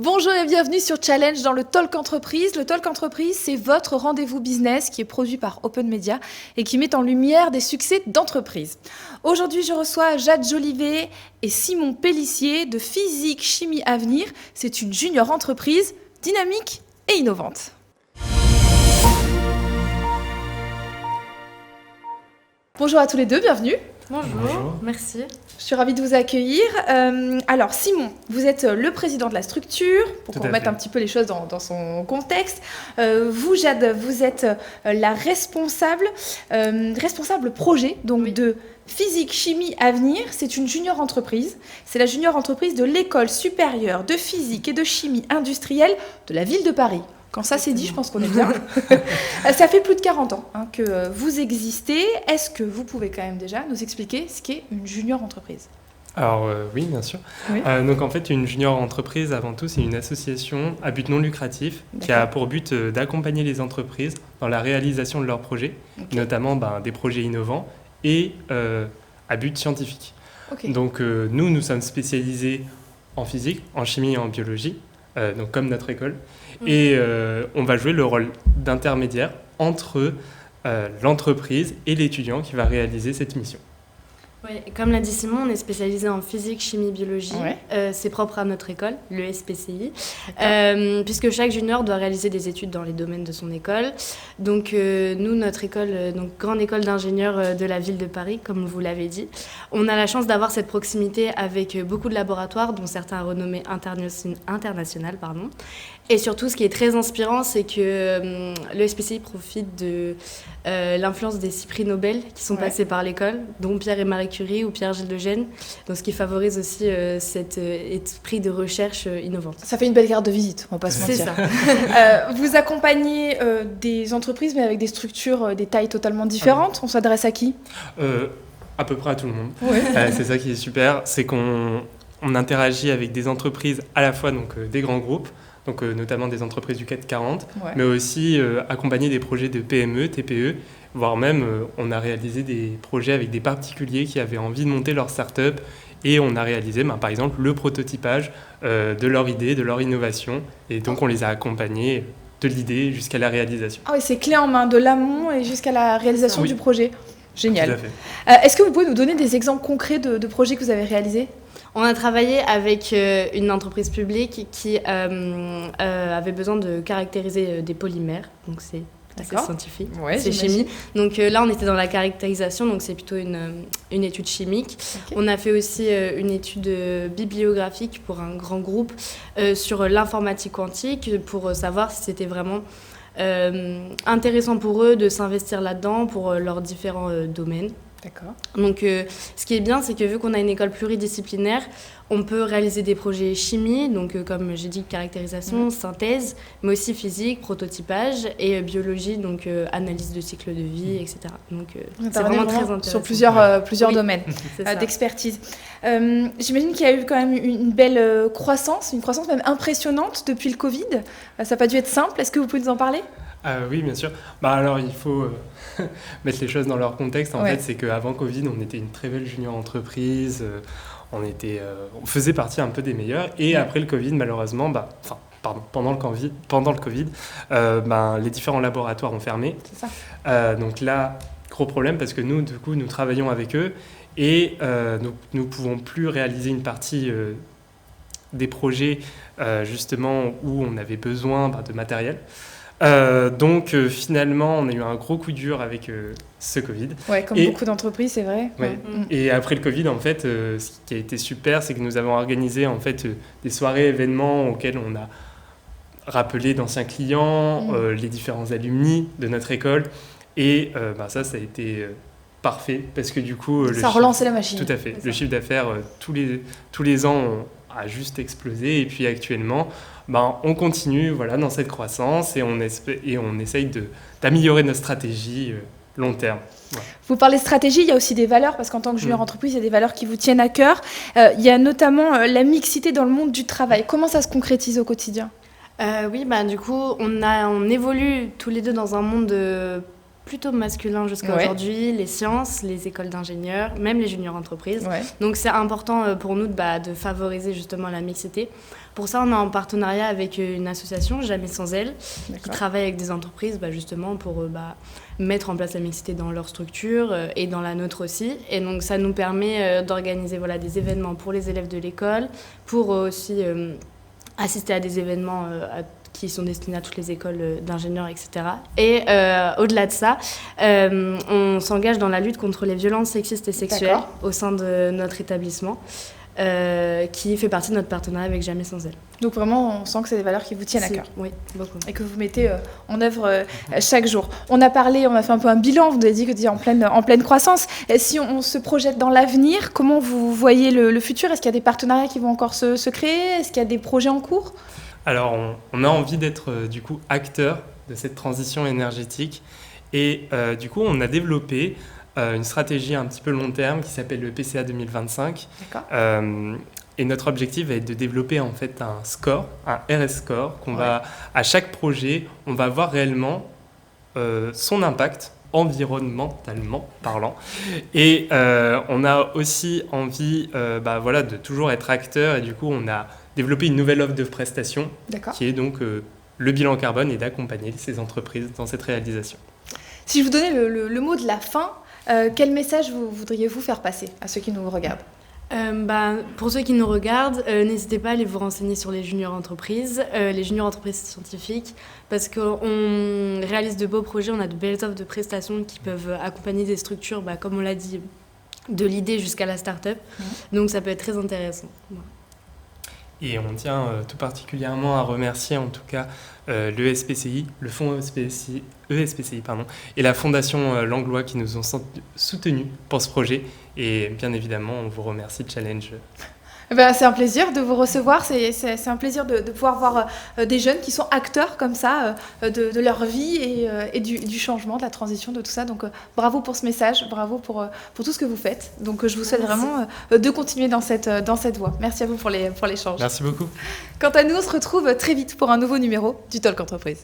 Bonjour et bienvenue sur Challenge dans le Talk Entreprise. Le Talk Entreprise, c'est votre rendez-vous business qui est produit par Open Media et qui met en lumière des succès d'entreprise. Aujourd'hui, je reçois Jade Jolivet et Simon Pellissier de Physique Chimie Avenir. C'est une junior entreprise dynamique et innovante. Bonjour à tous les deux, bienvenue. Bonjour, merci. Je suis ravie de vous accueillir. Alors Simon, vous êtes le président de la structure, pour qu'on remette un petit peu les choses dans son contexte. Vous, Jade, vous êtes la responsable projet donc de Physique Chimie Avenir. C'est une junior entreprise. C'est la junior entreprise de l'École supérieure de physique et de chimie industrielle de la ville de Paris. Quand ça c'est dit, je pense qu'on est bien. Ça fait plus de 40 ans que vous existez. Est-ce que vous pouvez quand même déjà nous expliquer ce qu'est une junior entreprise ? Alors oui, bien sûr. Oui. Donc en fait, une junior entreprise, avant tout, c'est une association à but non lucratif qui a pour but d'accompagner les entreprises dans la réalisation de leurs projets, notamment des projets innovants et à but scientifique. Donc nous sommes spécialisés en physique, en chimie et en biologie, donc comme notre école. Et on va jouer le rôle d'intermédiaire entre l'entreprise et l'étudiant qui va réaliser cette mission. Oui, comme l'a dit Simon, on est spécialisé en physique, chimie, biologie. C'est propre à notre école, le SPCI, puisque chaque junior doit réaliser des études dans les domaines de son école. Donc nous, notre école, donc grande école d'ingénieurs de la ville de Paris, comme vous l'avez dit, on a la chance d'avoir cette proximité avec beaucoup de laboratoires, dont certains à renommée internationale. Et surtout, ce qui est très inspirant, c'est que le SPCI profite de l'influence des 6 prix Nobel qui sont passés par l'école, dont Pierre et Marie Curie ou Pierre-Gilles de Gênes, donc ce qui favorise aussi cet esprit de recherche innovante. Ça fait une belle carte de visite, on va pas se mentir. C'est ça. Vous accompagnez des entreprises, mais avec des structures, des tailles totalement différentes. On s'adresse à qui ? À peu près à tout le monde. C'est ça qui est super, c'est qu'on interagit avec des entreprises à la fois donc, des grands groupes, donc notamment des entreprises du CAC 40, mais aussi accompagner des projets de PME, TPE, voire même on a réalisé des projets avec des particuliers qui avaient envie de monter leur start-up et on a réalisé par exemple le prototypage de leur idée, de leur innovation et donc on les a accompagnés de l'idée jusqu'à la réalisation. Ah oui, c'est clé en main, de l'amont et jusqu'à la réalisation du projet. Génial. Tout à fait. Est-ce que vous pouvez nous donner des exemples concrets de projets que vous avez réalisés ? On a travaillé avec une entreprise publique qui avait besoin de caractériser des polymères, donc c'est assez scientifique, c'est chimie. Donc là, on était dans la caractérisation, donc c'est plutôt une étude chimique. On a fait aussi une étude bibliographique pour un grand groupe sur l'informatique quantique pour savoir si c'était vraiment intéressant pour eux de s'investir là-dedans pour leurs différents domaines. D'accord. Donc, ce qui est bien, c'est que vu qu'on a une école pluridisciplinaire, on peut réaliser des projets chimie, donc comme j'ai dit, caractérisation, synthèse, mais aussi physique, prototypage, et biologie, donc analyse de cycle de vie, etc. Donc, c'est vraiment très intéressant. Sur plusieurs domaines d'expertise. J'imagine qu'il y a eu quand même une belle croissance, une croissance même impressionnante depuis le Covid. Ça n'a pas dû être simple. Est-ce que vous pouvez nous en parler ? Oui, bien sûr. Alors, il faut mettre les choses dans leur contexte. En fait, c'est qu'avant Covid, on était une très belle junior entreprise. On faisait partie un peu des meilleurs. Et après le Covid, malheureusement, pendant le Covid, les différents laboratoires ont fermé. C'est ça. Donc là, gros problème parce que nous, du coup, nous travaillons avec eux et nous ne pouvons plus réaliser une partie des projets justement où on avait besoin de matériel. Donc finalement on a eu un gros coup dur avec ce Covid. Comme beaucoup d'entreprises, c'est vrai. Et après le Covid, en fait, ce qui a été super, c'est que nous avons organisé en fait des soirées événements auxquelles on a rappelé d'anciens clients, les différents alumni de notre école, et ça a été parfait parce que du coup ça a relancé la machine. Tout à fait. Le chiffre d'affaires tous les ans a juste explosé et puis actuellement on continue dans cette croissance et on essaye d'améliorer notre stratégie long terme. Voilà. Vous parlez de stratégie, il y a aussi des valeurs, parce qu'en tant que junior entreprise, il y a des valeurs qui vous tiennent à cœur. Il y a notamment la mixité dans le monde du travail. Comment ça se concrétise au quotidien ? Du coup, on évolue tous les deux dans un monde plutôt masculin jusqu'à aujourd'hui, les sciences, les écoles d'ingénieurs, même les juniors entreprises. Donc c'est important pour nous de favoriser justement la mixité. Pour ça, on est en partenariat avec une association, Jamais sans elle, qui travaille avec des entreprises justement pour mettre en place la mixité dans leur structure et dans la nôtre aussi. Et donc ça nous permet d'organiser des événements pour les élèves de l'école, pour aussi assister à des événements qui sont destinés à toutes les écoles d'ingénieurs, etc. Et au-delà de ça, on s'engage dans la lutte contre les violences sexistes et sexuelles au sein de notre établissement, qui fait partie de notre partenariat avec Jamais sans elle. Donc vraiment, on sent que c'est des valeurs qui vous tiennent à cœur. Oui, beaucoup. Et que vous mettez en œuvre chaque jour. On a fait un peu un bilan, vous avez dit que vous étiez en pleine croissance. Et si on se projette dans l'avenir, comment vous voyez le futur ? Est-ce qu'il y a des partenariats qui vont encore se créer ? Est-ce qu'il y a des projets en cours ? Alors, on a envie d'être du coup acteur de cette transition énergétique et du coup, on a développé une stratégie un petit peu long terme qui s'appelle le PCA 2025. Et notre objectif va être de développer en fait un score, un RS score, qu'on va à chaque projet, on va voir réellement son impact environnementalement parlant. Et on a aussi envie de toujours être acteur et du coup, on a développer une nouvelle offre de prestation qui est donc le bilan carbone et d'accompagner ces entreprises dans cette réalisation. Si je vous donnais le mot de la fin, quel message voudriez-vous faire passer à ceux qui nous regardent ? Pour ceux qui nous regardent, n'hésitez pas à aller vous renseigner sur les juniors entreprises scientifiques, parce qu'on réalise de beaux projets, on a de belles offres de prestations qui peuvent accompagner des structures, comme on l'a dit, de l'idée jusqu'à la start-up. Donc ça peut être très intéressant. Et on tient tout particulièrement à remercier en tout cas l'ESPCI, le fonds ESPCI, et la Fondation Langlois qui nous ont soutenus pour ce projet. Et bien évidemment, on vous remercie de Challenge. C'est un plaisir de vous recevoir, c'est un plaisir de pouvoir voir des jeunes qui sont acteurs comme ça de leur vie et du changement, de la transition, de tout ça. Donc bravo pour ce message, bravo pour tout ce que vous faites. Donc je vous souhaite vraiment de continuer dans cette voie. Merci à vous pour l'échange. Merci beaucoup. Quant à nous, on se retrouve très vite pour un nouveau numéro du Talk Entreprise.